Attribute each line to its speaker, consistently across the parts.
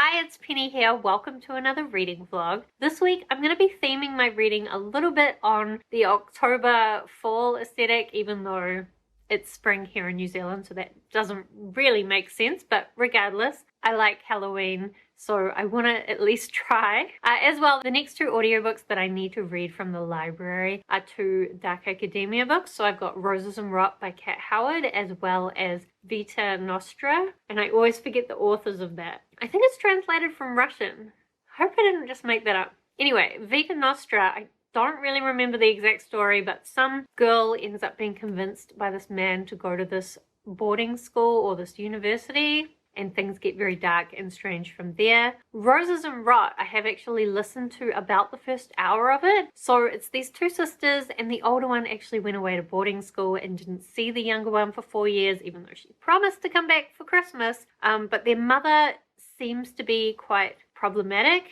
Speaker 1: Hi, it's Penny here. Welcome to another reading vlog. This week I'm going to be theming my reading a little bit on the October fall aesthetic, even though it's spring here in New Zealand, so that doesn't really make sense, but regardless, I like Halloween, so I want to at least try. As well, the next two audiobooks that I need to read from the library are two Dark Academia books. So I've got Roses and Rot by Kat Howard, as well as Vita Nostra, and I always forget the authors of that. I think it's translated from Russian. I hope I didn't just make that up. Anyway, Vita Nostra, I don't really remember the exact story, but some girl ends up being convinced by this man to go to this boarding school or this university, and things get very dark and strange from there. Roses and Rot, I have actually listened to about the first hour of it. So it's these two sisters, and the older one actually went away to boarding school and didn't see the younger one for 4 years, even though she promised to come back for Christmas. But their mother seems to be quite problematic.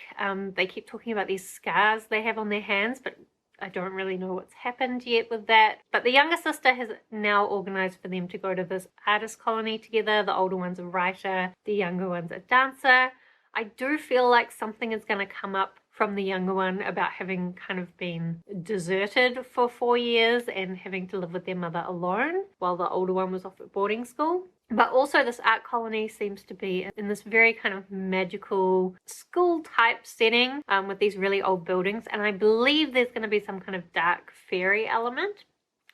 Speaker 1: They keep talking about these scars they have on their hands, but I don't really know what's happened yet with that. But the younger sister has now organized for them to go to this artist colony together. The older one's a writer, the younger one's a dancer. I do feel like something is going to come up from the younger one about having kind of been deserted for 4 years and having to live with their mother alone while the older one was off at boarding school. But also this art colony seems to be in this very kind of magical school type setting with these really old buildings, and I believe there's going to be some kind of dark fairy element.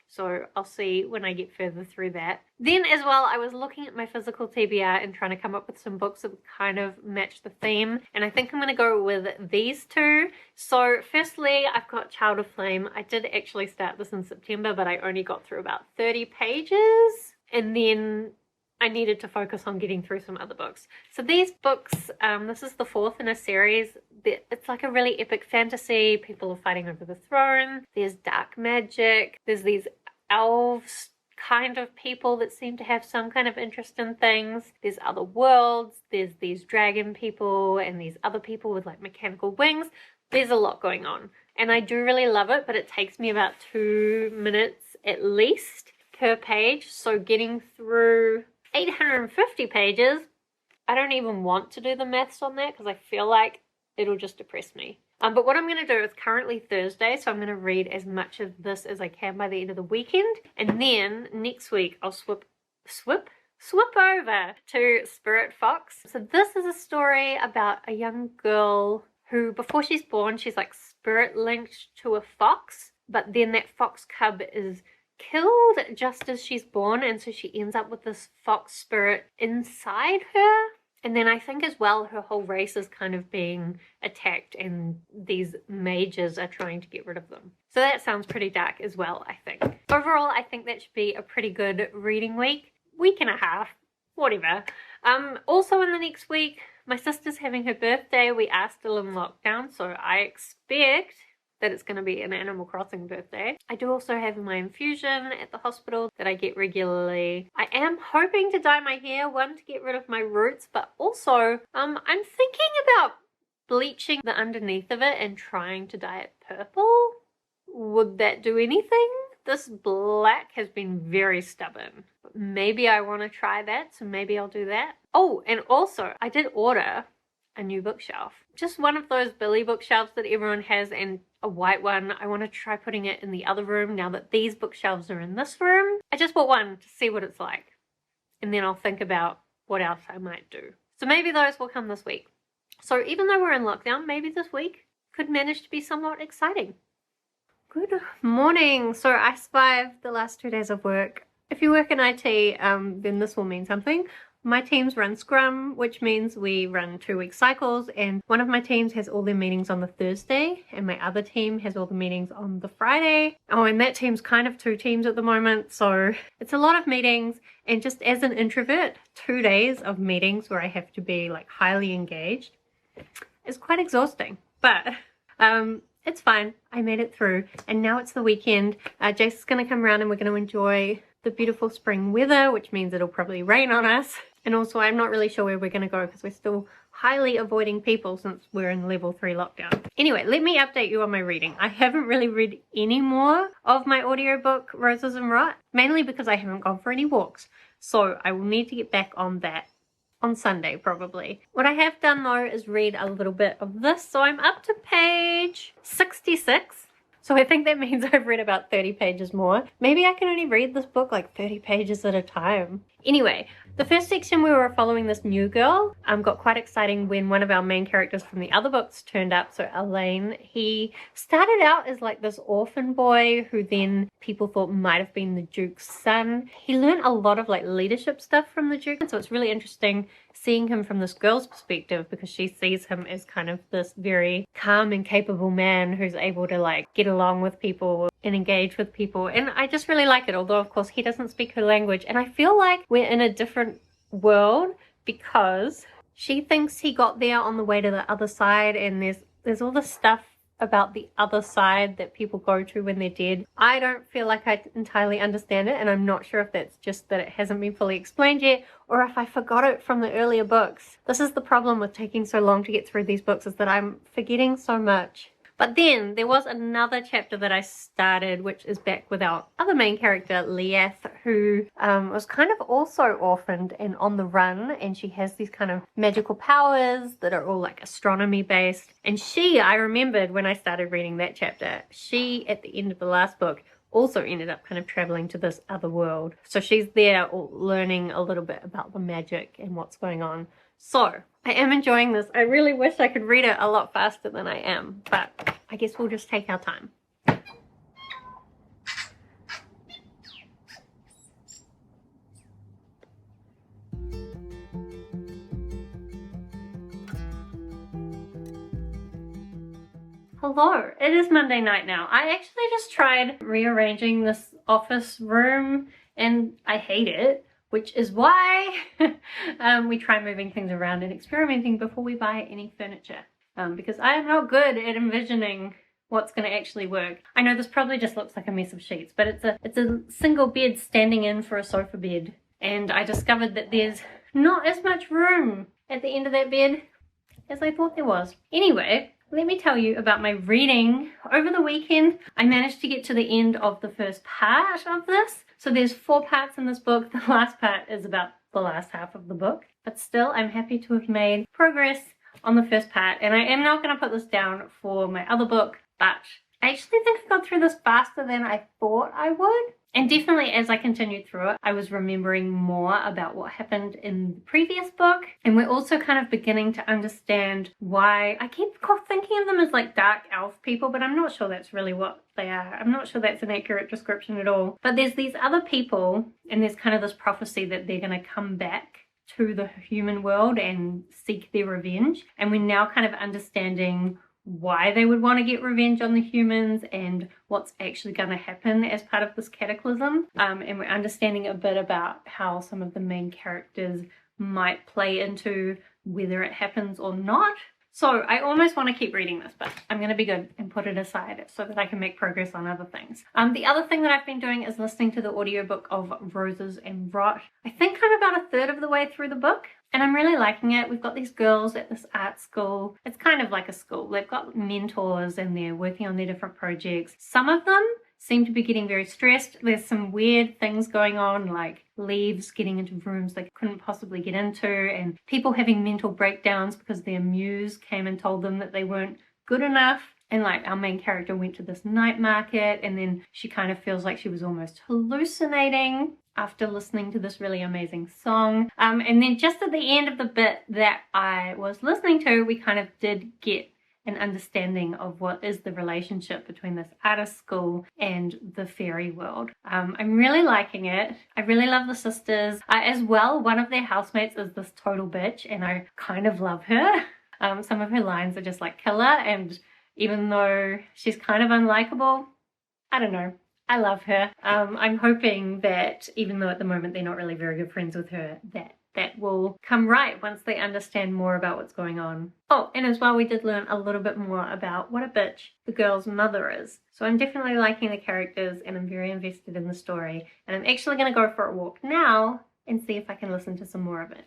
Speaker 1: So I'll see when I get further through that. Then as well, I was looking at my physical TBR and trying to come up with some books that would kind of match the theme. And I think I'm going to go with these two. So firstly, I've got Child of Flame. I did actually start this in September, but I only got through about 30 pages. And then I needed to focus on getting through some other books. So these books, this is the fourth in a series. It's like a really epic fantasy. People are fighting over the throne. There's dark magic. There's these elves kind of people that seem to have some kind of interest in things. There's other worlds. There's these dragon people and these other people with like mechanical wings. There's a lot going on. And I do really love it, but it takes me about 2 minutes at least per page. So getting through 850 pages, I don't even want to do the maths on that because I feel like it'll just depress me. But what I'm going to do is currently Thursday, so I'm going to read as much of this as I can by the end of the weekend. And then next week I'll swip over to Spirit Fox. So this is a story about a young girl who, before she's born, she's like spirit linked to a fox, but then that fox cub is killed just as she's born, and so she ends up with this fox spirit inside her. And then I think as well her whole race is kind of being attacked and these mages are trying to get rid of them. So that sounds pretty dark as well, I think. Overall, I think that should be a pretty good reading week and a half, whatever. Also in the next week, my sister's having her birthday. We are still in lockdown, so I expect that it's going to be an Animal Crossing birthday. I do also have my infusion at the hospital that I get regularly. I am hoping to dye my hair, one, to get rid of my roots, but also I'm thinking about bleaching the underneath of it and trying to dye it purple. Would that do anything? This black has been very stubborn. Maybe I want to try that, so maybe I'll do that. Oh, and also I did order a new bookshelf. Just one of those Billy bookshelves that everyone has, and a white one. I want to try putting it in the other room now that these bookshelves are in this room. I just bought one to see what it's like, and then I'll think about what else I might do. So maybe those will come this week. So even though we're in lockdown, maybe this week could manage to be somewhat exciting. Good morning. So I survived the last 2 days of work. If you work in IT, then this will mean something. My teams run Scrum, which means we run 2-week cycles, and one of my teams has all their meetings on the Thursday, and my other team has all the meetings on the Friday. Oh, and that team's kind of 2 teams at the moment, so it's a lot of meetings. And just as an introvert, 2 days of meetings where I have to be like highly engaged is quite exhausting. But it's fine. I made it through, and now it's the weekend. Jace is going to come around and we're going to enjoy the beautiful spring weather, which means it'll probably rain on us. And also I'm not really sure where we're going to go because we're still highly avoiding people since we're in level 3 lockdown. Anyway, let me update you on my reading. I haven't really read any more of my audiobook Roses and Rot, mainly because I haven't gone for any walks. So I will need to get back on that on Sunday probably. What I have done though is read a little bit of this. So I'm up to page 66. So I think that means I've read about 30 pages more. Maybe I can only read this book like 30 pages at a time. Anyway, the first section we were following this new girl got quite exciting when one of our main characters from the other books turned up. So Elaine, he started out as like this orphan boy who then people thought might have been the Duke's son. He learned a lot of like leadership stuff from the Duke. So it's really interesting seeing him from this girl's perspective because she sees him as kind of this very calm and capable man who's able to like get along with people and engage with people. And I just really like it, although of course he doesn't speak her language. And I feel like we're in a different world because she thinks he got there on the way to the other side, and there's all this stuff about the other side that people go to when they're dead. I don't feel like I entirely understand it, and I'm not sure if that's just that it hasn't been fully explained yet or if I forgot it from the earlier books. This is the problem with taking so long to get through these books, is that I'm forgetting so much. But then there was another chapter that I started, which is back with our other main character, Leath, who was kind of also orphaned and on the run, and she has these kind of magical powers that are all like astronomy based. And she, I remembered when I started reading that chapter, she at the end of the last book also ended up kind of traveling to this other world. So she's there learning a little bit about the magic and what's going on. So I am enjoying this. I really wish I could read it a lot faster than I am, but I guess we'll just take our time. Hello, it is Monday night now. I actually just tried rearranging this office room and I hate it, which is why we try moving things around and experimenting before we buy any furniture. Because I am not good at envisioning what's going to actually work. I know this probably just looks like a mess of sheets, but it's a single bed standing in for a sofa bed. And I discovered that there's not as much room at the end of that bed as I thought there was. Anyway, let me tell you about my reading. Over the weekend, I managed to get to the end of the first part of this. So there's 4 parts in this book. The last part is about the last half of the book. But still, I'm happy to have made progress on the first part. And I am not going to put this down for my other book, but I actually think I got through this faster than I thought I would. And definitely as I continued through it, I was remembering more about what happened in the previous book. And we're also kind of beginning to understand why I keep thinking of them as like dark elf people, but I'm not sure that's really what they are. I'm not sure that's an accurate description at all. But there's these other people, and there's kind of this prophecy that they're going to come back to the human world and seek their revenge. And we're now kind of understanding why they would want to get revenge on the humans and what's actually going to happen as part of this cataclysm. And we're understanding a bit about how some of the main characters might play into whether it happens or not. So I almost want to keep reading this, but I'm going to be good and put it aside so that I can make progress on other things. The other thing that I've been doing is listening to the audiobook of Roses and Rot. I think I'm about a third of the way through the book. And I'm really liking it. We've got these girls at this art school. It's kind of like a school. They've got mentors and they're working on their different projects. Some of them seem to be getting very stressed. There's some weird things going on, like leaves getting into rooms they couldn't possibly get into, and people having mental breakdowns because their muse came and told them that they weren't good enough. And like our main character went to this night market and then she kind of feels like she was almost hallucinating after listening to this really amazing song. And then just at the end of the bit that I was listening to, we kind of did get an understanding of what is the relationship between this artist school and the fairy world. I'm really liking it. I really love the sisters. As well, one of their housemates is this total bitch and I kind of love her. Some of her lines are just like killer, and even though she's kind of unlikable, I don't know, I love her. I'm hoping that even though at the moment they're not really very good friends with her, that will come right once they understand more about what's going on. Oh, and as well, we did learn a little bit more about what a bitch the girl's mother is. So I'm definitely liking the characters and I'm very invested in the story. And I'm actually going to go for a walk now and see if I can listen to some more of it.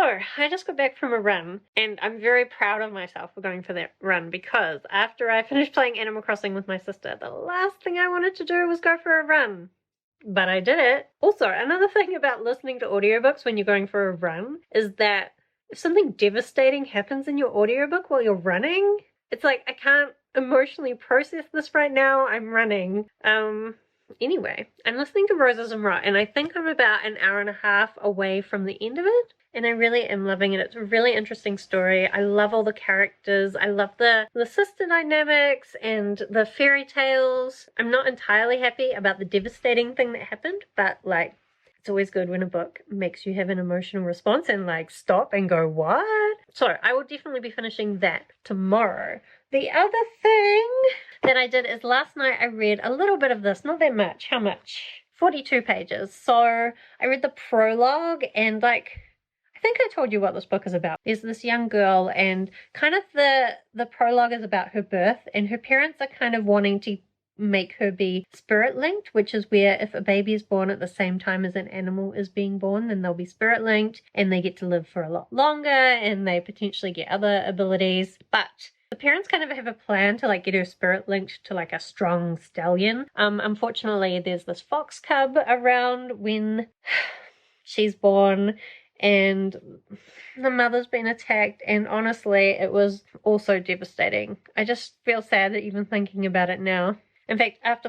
Speaker 1: So, I just got back from a run, and I'm very proud of myself for going for that run because after I finished playing Animal Crossing with my sister, the last thing I wanted to do was go for a run. But I did it. Also, another thing about listening to audiobooks when you're going for a run is that if something devastating happens in your audiobook while you're running, it's like, I can't emotionally process this right now. I'm running. Anyway, I'm listening to Roses and Rot, and I think I'm about an hour and a half away from the end of it. And I really am loving it. It's a really interesting story. I love all the characters. I love the sister dynamics and the fairy tales. I'm not entirely happy about the devastating thing that happened, but like, it's always good when a book makes you have an emotional response and like stop and go, what? So I will definitely be finishing that tomorrow. The other thing that I did is last night I read a little bit of this, not that much. How much? 42 pages. So I read the prologue and like, I think I told you what this book is about. There's this young girl and kind of the prologue is about her birth, and her parents are kind of wanting to make her be spirit linked, which is where if a baby is born at the same time as an animal is being born, then they'll be spirit linked and they get to live for a lot longer and they potentially get other abilities. But the parents kind of have a plan to like get her spirit linked to like a strong stallion. Unfortunately, there's this fox cub around when she's born, and the mother's been attacked, and honestly, it was also devastating. I just feel sad even thinking about it now. In fact, after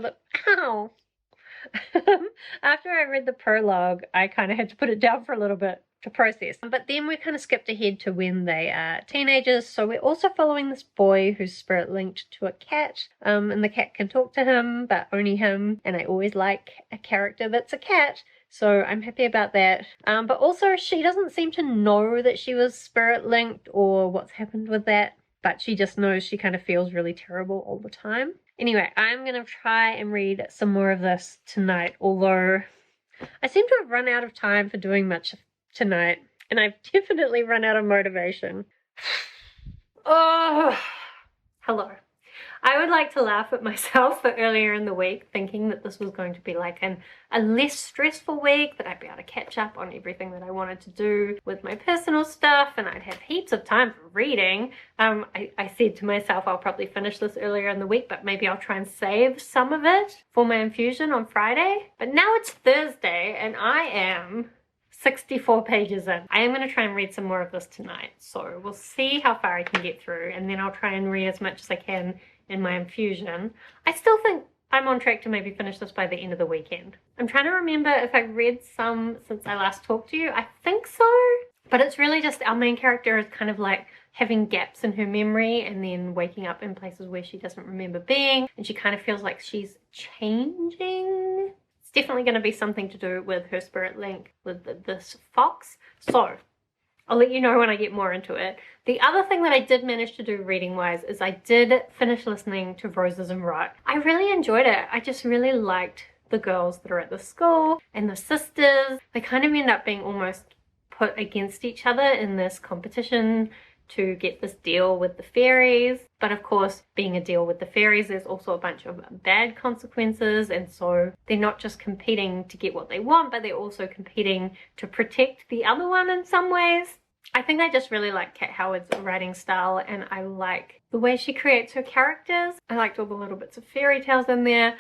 Speaker 1: I read the prologue, I kind of had to put it down for a little bit to process. But then we kind of skipped ahead to when they are teenagers, so we're also following this boy who's spirit linked to a cat, and the cat can talk to him, but only him, and I always like a character that's a cat. So I'm happy about that. But also she doesn't seem to know that she was spirit linked or what's happened with that, but she just knows she kind of feels really terrible all the time. Anyway, I'm going to try and read some more of this tonight, although I seem to have run out of time for doing much tonight, and I've definitely run out of motivation. Oh, hello. I would like to laugh at myself for earlier in the week thinking that this was going to be like a less stressful week, that I'd be able to catch up on everything that I wanted to do with my personal stuff, and I'd have heaps of time for reading. I said to myself I'll probably finish this earlier in the week, but maybe I'll try and save some of it for my infusion on Friday. But now it's Thursday and I am 64 pages in. I am going to try and read some more of this tonight, so we'll see how far I can get through, and then I'll try and read as much as I can in my infusion. I still think I'm on track to maybe finish this by the end of the weekend. I'm trying to remember if I read some since I last talked to you. I think so, but it's really just our main character is kind of like having gaps in her memory and then waking up in places where she doesn't remember being, and she kind of feels like she's changing. It's definitely going to be something to do with her spirit link with this fox. So I'll let you know when I get more into it. The other thing that I did manage to do reading wise is I did finish listening to Roses and Rot. I really enjoyed it. I just really liked the girls that are at the school and the sisters. They kind of end up being almost put against each other in this competition to get this deal with the fairies. But of course, being a deal with the fairies, there's also a bunch of bad consequences, and so they're not just competing to get what they want, but they're also competing to protect the other one in some ways. I think I just really like Kat Howard's writing style, and I like the way she creates her characters. I liked all the little bits of fairy tales in there.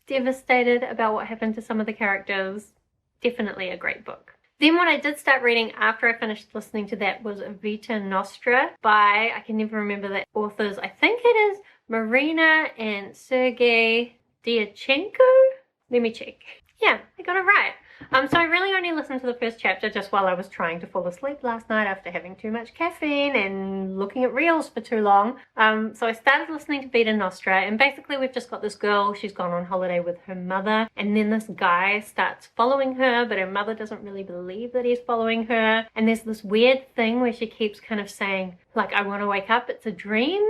Speaker 1: Devastated about what happened to some of the characters. Definitely a great book. Then what I did start reading after I finished listening to that was Vita Nostra by, I can never remember the authors, I think it is Marina and Sergei Diachenko? Let me check. Yeah, I got it right. So I really only listened to the first chapter just while I was trying to fall asleep last night after having too much caffeine and looking at reels for too long. So I started listening to Vita Nostra, and basically we've just got this girl, she's gone on holiday with her mother, and then this guy starts following her, but her mother doesn't really believe that he's following her, and there's this weird thing where she keeps kind of saying, like, I want to wake up, it's a dream,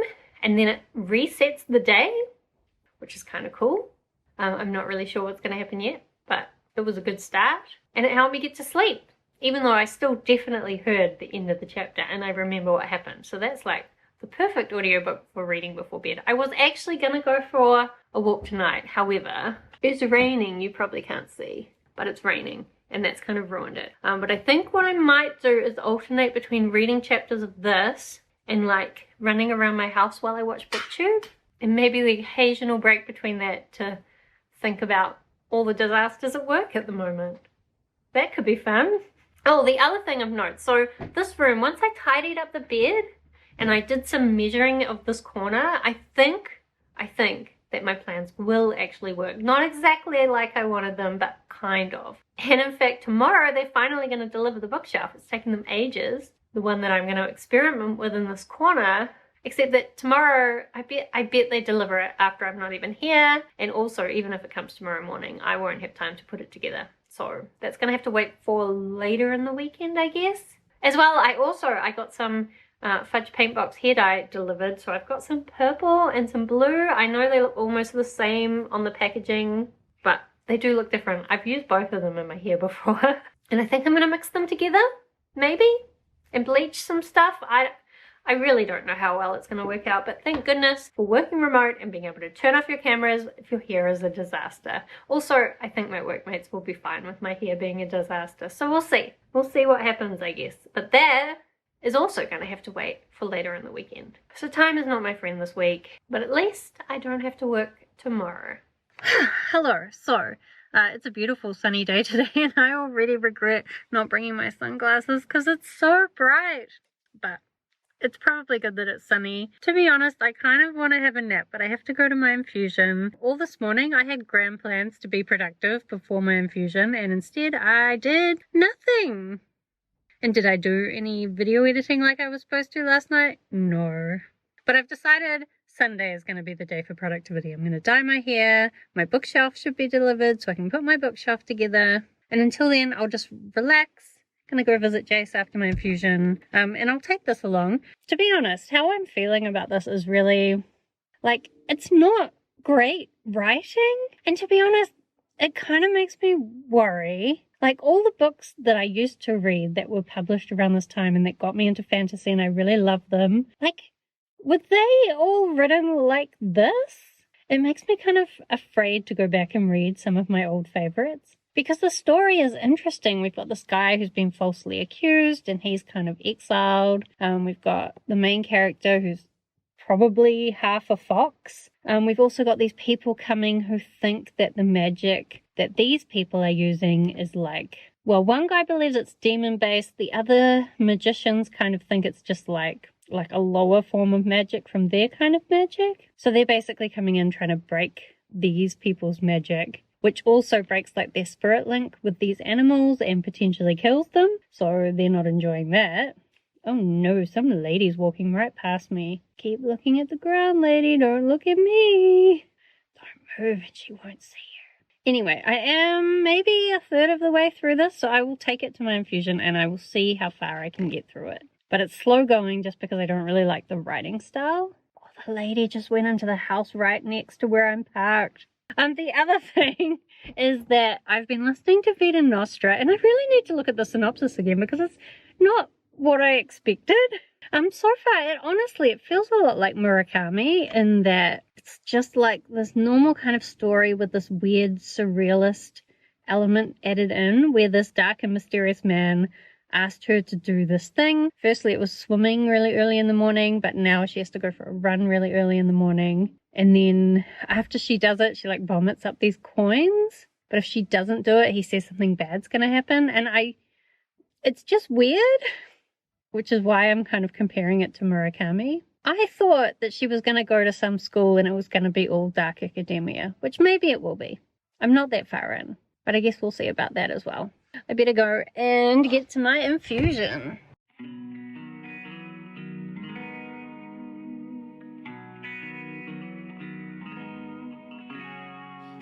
Speaker 1: and then it resets the day, which is kind of cool. I'm not really sure what's going to happen yet, but it was a good start, and it helped me get to sleep, even though I still definitely heard the end of the chapter and I remember what happened. So that's like the perfect audiobook for reading before bed. I was actually gonna go for a walk tonight, however, it's raining. You probably can't see, but it's raining, and that's kind of ruined it. But I think what I might do is alternate between reading chapters of this and like running around my house while I watch BookTube, and maybe the occasional break between that to think about all the disasters at work at the moment. That could be fun. Oh, the other thing of note, so this room, once I tidied up the bed and I did some measuring of this corner, I think that my plans will actually work. Not exactly like I wanted them, but kind of. And in fact, tomorrow they're finally going to deliver the bookshelf. It's taken them ages. The one that I'm going to experiment with in this corner, except that tomorrow, I bet they deliver it after I'm not even here. And also, even if it comes tomorrow morning, I won't have time to put it together. So that's going to have to wait for later in the weekend, I guess. As well, I got some Fudge Paintbox hair dye delivered, so I've got some purple and some blue. I know they look almost the same on the packaging, but they do look different. I've used both of them in my hair before, and I think I'm gonna mix them together, maybe, and bleach some stuff. I really don't know how well it's going to work out, but thank goodness for working remote and being able to turn off your cameras if your hair is a disaster. Also, I think my workmates will be fine with my hair being a disaster, so we'll see. We'll see what happens, I guess. But that is also going to have to wait for later in the weekend. So time is not my friend this week, but at least I don't have to work tomorrow. Hello. So, it's a beautiful sunny day today, and I already regret not bringing my sunglasses because it's so bright. But it's probably good that it's sunny. To be honest, I kind of want to have a nap, but I have to go to my infusion. All this morning, I had grand plans to be productive before my infusion, and instead I did nothing. And did I do any video editing like I was supposed to last night? No. But I've decided Sunday is going to be the day for productivity. I'm going to dye my hair. My bookshelf should be delivered so I can put my bookshelf together. And until then, I'll just relax. Gonna go visit Jace after my infusion, and I'll take this along. To be honest, how I'm feeling about this is really, like, it's not great writing, and to be honest, it kind of makes me worry. Like, all the books that I used to read that were published around this time and that got me into fantasy and I really love them, like, were they all written like this? It makes me kind of afraid to go back and read some of my old favorites. Because the story is interesting. We've got this guy who's been falsely accused and he's kind of exiled. We've got the main character who's probably half a fox. We've also got these people coming who think that the magic that these people are using is like, well, one guy believes it's demon-based. The other magicians kind of think it's just like a lower form of magic from their kind of magic. So they're basically coming in trying to break these people's magic, which also breaks like their spirit link with these animals and potentially kills them. So they're not enjoying that. Oh no, some lady's walking right past me. Keep looking at the ground, lady. Don't look at me. Don't move and she won't see you. Anyway, I am maybe a third of the way through this, so I will take it to my infusion and I will see how far I can get through it. But it's slow going just because I don't really like the writing style. Oh, the lady just went into the house right next to where I'm parked. The other thing is that I've been listening to Vita Nostra, and I really need to look at the synopsis again because it's not what I expected. So far, it feels a lot like Murakami in that it's just like this normal kind of story with this weird surrealist element added in, where this dark and mysterious man asked her to do this thing. Firstly, it was swimming really early in the morning, but now she has to go for a run really early in the morning. And then after she does it, she like vomits up these coins. But if she doesn't do it, he says something bad's going to happen. And it's just weird, which is why I'm kind of comparing it to Murakami. I thought that she was going to go to some school and it was going to be all dark academia, which maybe it will be. I'm not that far in, but I guess we'll see about that as well. I better go and get to my infusion.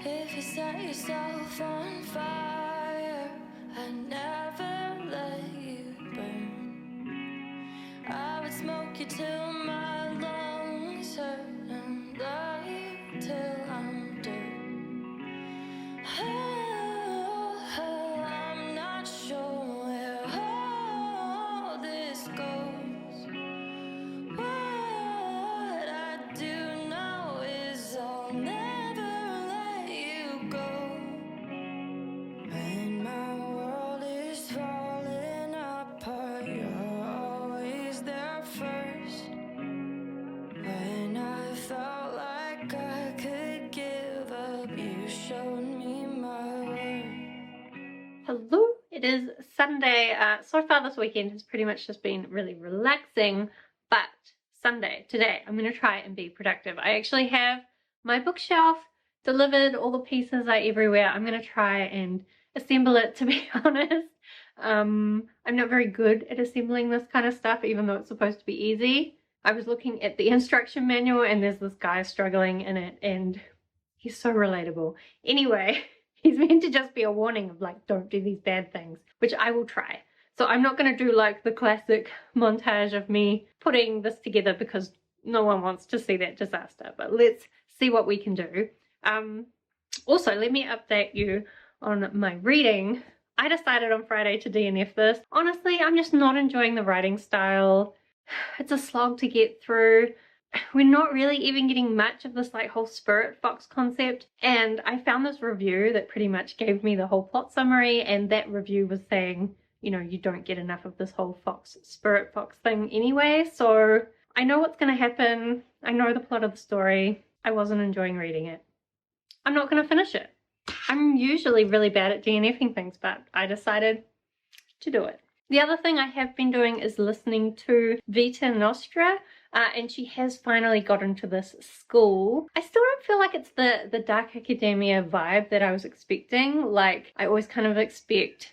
Speaker 2: If you set yourself on fire, I never let you burn. I would smoke you till my lungs hurt and love you till I'm dirt. Oh, I'm not sure where all this goes. What I do know is I'll never let you go. When my world
Speaker 1: it is Sunday. So far this weekend has pretty much just been really relaxing, but Sunday, today, I'm going to try and be productive. I actually have my bookshelf delivered, all the pieces are everywhere. I'm going to try and assemble it, to be honest. I'm not very good at assembling this kind of stuff, even though it's supposed to be easy. I was looking at the instruction manual and there's this guy struggling in it and he's so relatable. Anyway, he's meant to just be a warning of like, don't do these bad things, which I will try. So I'm not going to do like the classic montage of me putting this together because no one wants to see that disaster, but let's see what we can do. Also, let me update you on my reading. I decided on Friday to DNF this. Honestly, I'm just not enjoying the writing style. It's a slog to get through. We're not really even getting much of this like whole spirit fox concept, and I found this review that pretty much gave me the whole plot summary, and that review was saying, you know, you don't get enough of this whole spirit fox thing anyway. So I know what's going to happen. I know the plot of the story. I wasn't enjoying reading it. I'm not going to finish it. I'm usually really bad at DNFing things, but I decided to do it. The other thing I have been doing is listening to Vita Nostra, and she has finally got into this school. I still don't feel like it's the dark academia vibe that I was expecting. Like, I always kind of expect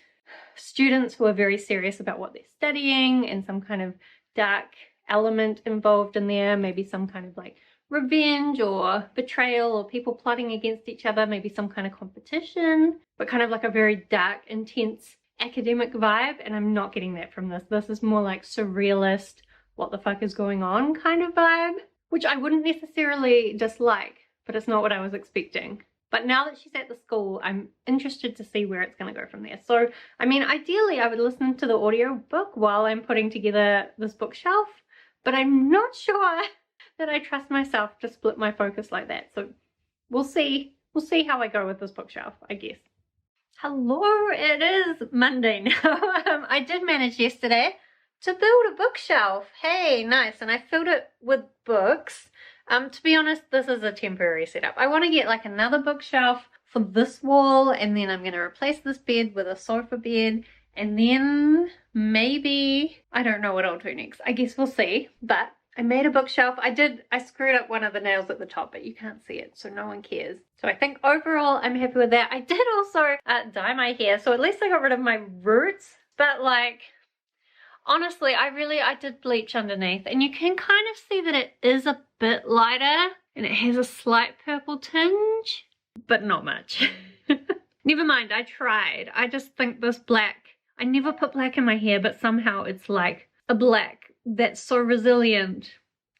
Speaker 1: students who are very serious about what they're studying and some kind of dark element involved in there, maybe some kind of like revenge or betrayal or people plotting against each other, maybe some kind of competition, but kind of like a very dark, intense academic vibe, and I'm not getting that from this. This is more like surrealist, what the fuck is going on kind of vibe, which I wouldn't necessarily dislike, but it's not what I was expecting. But now that she's at the school, I'm interested to see where it's going to go from there. So, I mean, ideally I would listen to the audiobook while I'm putting together this bookshelf, but I'm not sure that I trust myself to split my focus like that. So we'll see. We'll see how I go with this bookshelf, I guess. Hello, it is Monday now. I did manage yesterday to build a bookshelf. Hey, nice. And I filled it with books. To be honest, this is a temporary setup. I want to get like another bookshelf for this wall, and then I'm going to replace this bed with a sofa bed, and then maybe, I don't know what I'll do next. I guess we'll see, but I made a bookshelf. I screwed up one of the nails at the top, but you can't see it, so no one cares. So I think overall I'm happy with that. I did also dye my hair, so at least I got rid of my roots, but like, honestly, I did bleach underneath, and you can kind of see that it is a bit lighter, and it has a slight purple tinge, but not much. Never mind, I tried. I just think this black, I never put black in my hair, but somehow it's like a black that's so resilient,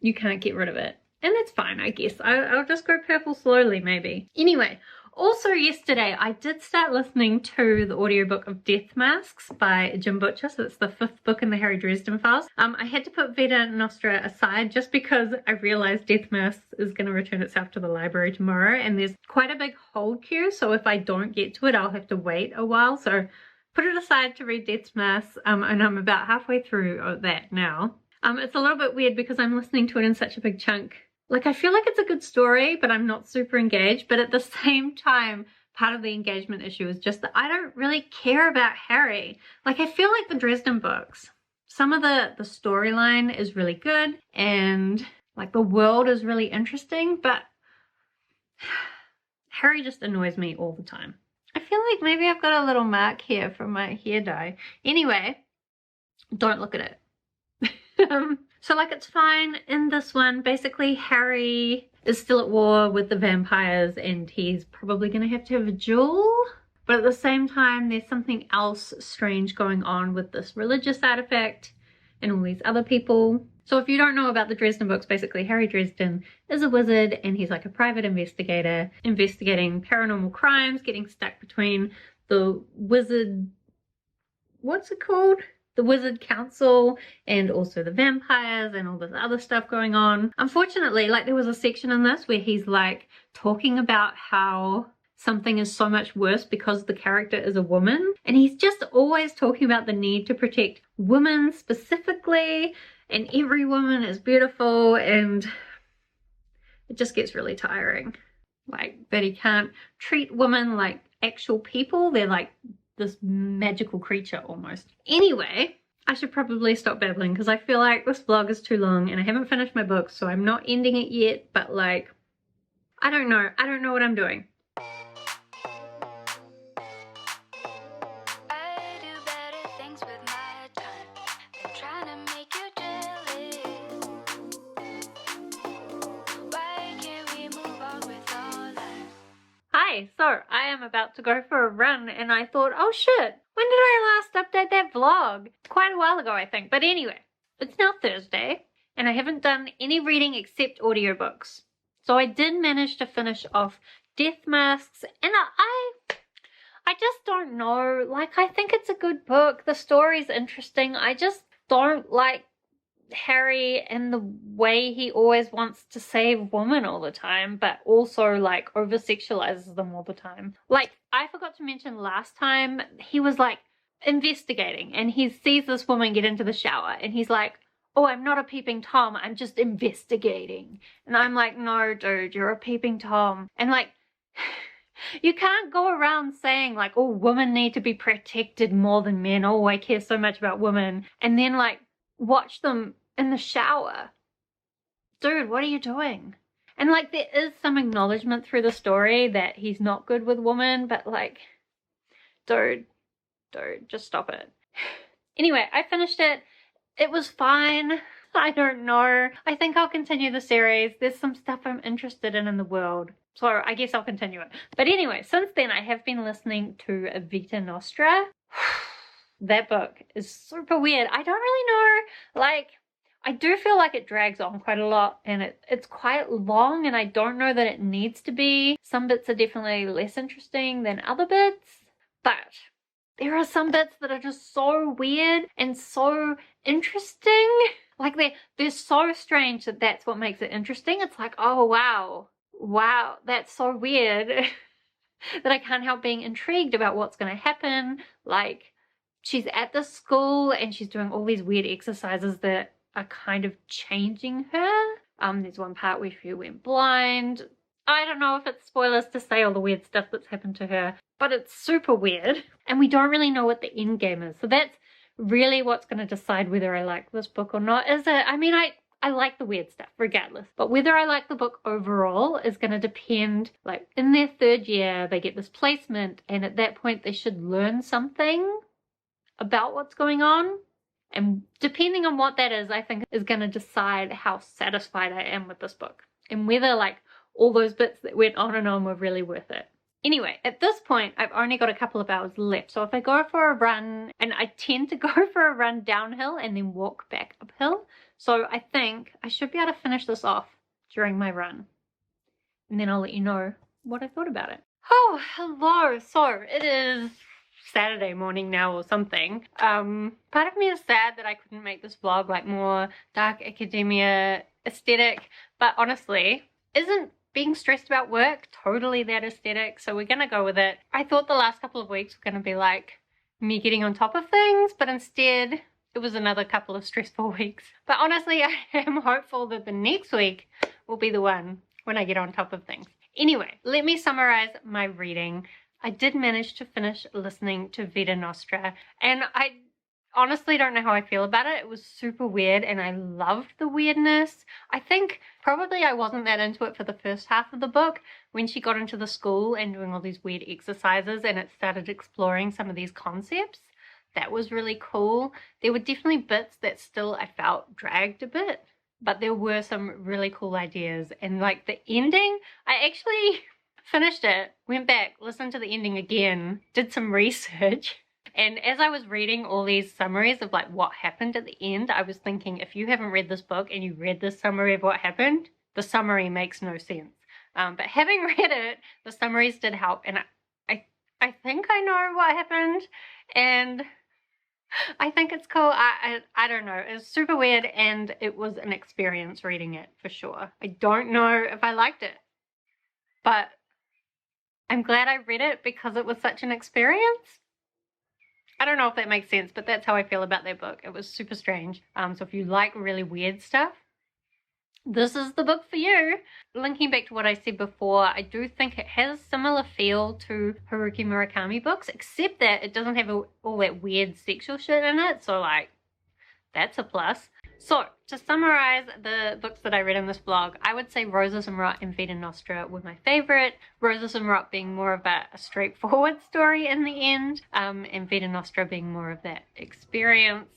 Speaker 1: you can't get rid of it. And that's fine, I guess. I'll just go purple slowly, maybe. Anyway, also yesterday I did start listening to the audiobook of Death Masks by Jim Butcher. So it's the 5th book in the Harry Dresden Files. I had to put Vita Nostra aside just because I realized Death Masks is going to return itself to the library tomorrow, and there's quite a big hold queue, so if I don't get to it, I'll have to wait a while. So put it aside to read Death Masks, and I'm about halfway through that now. It's a little bit weird because I'm listening to it in such a big chunk. Like, I feel like it's a good story, but I'm not super engaged. But at the same time, part of the engagement issue is just that I don't really care about Harry. Like, I feel like the Dresden books, some of the storyline is really good, and like the world is really interesting, but Harry just annoys me all the time. I feel like maybe I've got a little mark here from my hair dye. Anyway, don't look at it. So like, it's fine in this one. Basically, Harry is still at war with the vampires, and he's probably going to have a duel. But at the same time, there's something else strange going on with this religious artifact and all these other people. So if you don't know about the Dresden books, basically Harry Dresden is a wizard, and he's like a private investigator investigating paranormal crimes, getting stuck between the wizard, what's it called? The Wizard Council, and also the vampires and all this other stuff going on. Unfortunately, like, there was a section in this where he's like talking about how something is so much worse because the character is a woman, and he's just always talking about the need to protect women specifically, and every woman is beautiful, and it just gets really tiring. Like, that he can't treat women like actual people. They're like this magical creature almost. Anyway, I should probably stop babbling because I feel like this vlog is too long and I haven't finished my book, so I'm not ending it yet, but like, I don't know what I'm doing.
Speaker 2: I do better things with my time than trying to make you jealous. Why can't we move on with our lives?
Speaker 1: Hi, so I am about to go for a run and I thought, oh shit, when did I last update that vlog? Quite a while ago, I think. But anyway, it's now Thursday and I haven't done any reading except audiobooks. So I did manage to finish off Death Masks, and I just don't know. Like, I think it's a good book. The story's interesting. I just don't like Harry and the way he always wants to save women all the time, but also like over sexualizes them all the time. Like, I forgot to mention last time, he was like investigating and he sees this woman get into the shower and he's like, oh, I'm not a peeping Tom, I'm just investigating. And I'm like, no dude, you're a peeping Tom. And like, you can't go around saying like, oh, women need to be protected more than men, oh, I care so much about women, and then like watch them in the shower. Dude, what are you doing? And like, there is some acknowledgement through the story that he's not good with women, but like, dude, just stop it. Anyway, I finished it. It was fine. I don't know. I think I'll continue the series. There's some stuff I'm interested in the world, so I guess I'll continue it. But anyway, since then I have been listening to Vita Nostra. That book is super weird. I don't really know, like, I do feel like it drags on quite a lot and it's quite long, and I don't know that it needs to be. Some bits are definitely less interesting than other bits, but there are some bits that are just so weird and so interesting. Like, they're so strange that that's what makes it interesting. It's like, oh wow, that's so weird that I can't help being intrigued about what's going to happen. Like, she's at the school and she's doing all these weird exercises that are kind of changing her. There's one part where she went blind. I don't know if it's spoilers to say all the weird stuff that's happened to her, but it's super weird. And we don't really know what the end game is. So that's really what's going to decide whether I like this book or not. I mean, I like the weird stuff regardless, but whether I like the book overall is going to depend. Like, in their third year, they get this placement, and at that point they should learn something about what's going on. And depending on what that is, I think is going to decide how satisfied I am with this book and whether like all those bits that went on and on were really worth it. Anyway, at this point, I've only got a couple of hours left. So if I go for a run, and I tend to go for a run downhill and then walk back uphill. So I think I should be able to finish this off during my run. And then I'll let you know what I thought about it. Oh, hello. So it is Saturday morning now or something. Part of me is sad that I couldn't make this vlog like more dark academia aesthetic, but honestly, isn't being stressed about work totally that aesthetic? So we're gonna go with it. I thought the last couple of weeks were gonna be like me getting on top of things, but instead it was another couple of stressful weeks. But honestly, I am hopeful that the next week will be the one when I get on top of things. Anyway, let me summarize my reading. I did manage to finish listening to Vita Nostra, and I honestly don't know how I feel about it. It was super weird and I loved the weirdness. I think probably I wasn't that into it for the first half of the book. When she got into the school and doing all these weird exercises and it started exploring some of these concepts, that was really cool. There were definitely bits that still I felt dragged a bit, but there were some really cool ideas. And like the ending, I actually finished it, went back, listened to the ending again, did some research, and as I was reading all these summaries of like what happened at the end, I was thinking, if you haven't read this book and you read this summary of what happened, the summary makes no sense. But having read it, the summaries did help, and I think I know what happened, and I think it's cool. I don't know. It's super weird, and it was an experience reading it for sure. I don't know if I liked it, but I'm glad I read it because it was such an experience. I don't know if that makes sense, but that's how I feel about that book. It was super strange. So if you like really weird stuff, this is the book for you. Linking back to what I said before, I do think it has a similar feel to Haruki Murakami books, except that it doesn't have all that weird sexual shit in it, so like, that's a plus. So, to summarize the books that I read in this vlog, I would say Roses and Rot and Vita Nostra were my favorite. Roses and Rot being more of a straightforward story in the end, and Vita Nostra being more of that experience.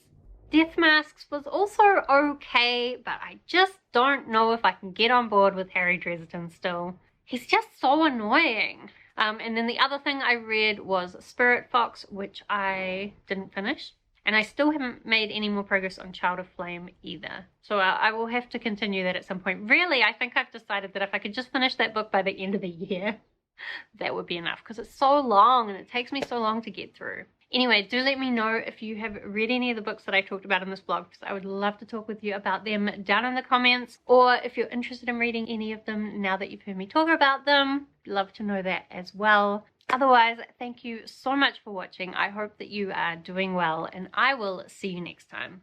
Speaker 1: Death Masks was also okay, but I just don't know if I can get on board with Harry Dresden still. He's just so annoying. And then the other thing I read was Spirit Fox, which I didn't finish. And I still haven't made any more progress on Child of Flame either. So I will have to continue that at some point. Really, I think I've decided that if I could just finish that book by the end of the year, that would be enough, because it's so long and it takes me so long to get through. Anyway, do let me know if you have read any of the books that I talked about in this blog, because I would love to talk with you about them down in the comments, or if you're interested in reading any of them now that you've heard me talk about them, love to know that as well. Otherwise, thank you so much for watching. I hope that you are doing well, and I will see you next time.